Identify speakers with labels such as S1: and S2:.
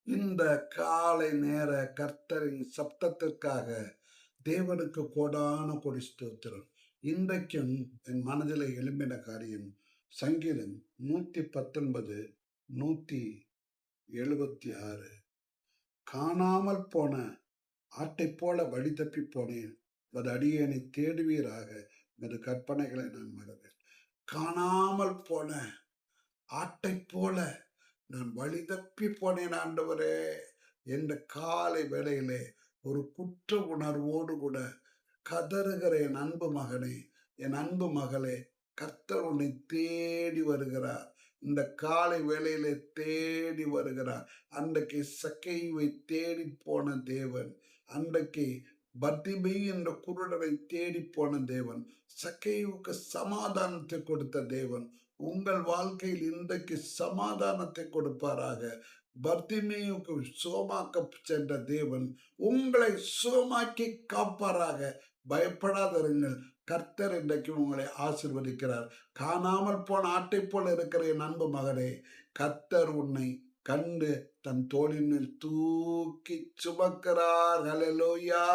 S1: இந்த காலை நேர கர்த்தரின் சப்தத்திற்காக தேவனுக்கு கோடான கொடி ஸ்தோத்திரம். இன்றைக்கும் என் மனதில் எழும்பின காரியம் சங்கீதம் 119 176. காணாமல் போன ஆட்டைப் போல வழி தப்பி போனேன், அது அடியேனை தேடுவீராக, எனது கற்பனைகளை நான் மறவேன். காணாமல் போன ஆட்டைப் போல நான் வழி தப்பி போனேன் ஆண்டவரே என்ற காலை வேளையிலே ஒரு குற்ற உணர்வோடு கூட கதறுகிற என் அன்பு மகனே, என் அன்பு மகளே, கர்த்தர் உன்னை தேடி வருகிறார். இந்த காலை வேளையிலே தேடி வருகிறார். அன்றைக்கு சக்கேயுவை தேடி போன தேவன், அன்றைக்கு பர்திமை என்ற குருடனை தேடி போன தேவன், சக்கேயுவுக்கு சமாதானத்தை கொடுத்த தேவன் உங்கள் வாழ்க்கையில் இன்றைக்கு சமாதானத்தை கொடுப்பாராக. பர்திமேயுக்கு சுகமாக்க சென்ற தேவன் உங்களை சுகமாக்கி காப்பாராக. பயப்படாதிருங்கள், கர்த்தர் இன்றைக்கு உங்களை ஆசீர்வதிக்கிறார். காணாமல் போன ஆட்டை போல இருக்கிற என் அன்பு மகனே, கர்த்தர் உன்னை கண்டு தன் தோளின் மேல் தூக்கி சுமக்கிறார். ஹல்லேலூயா.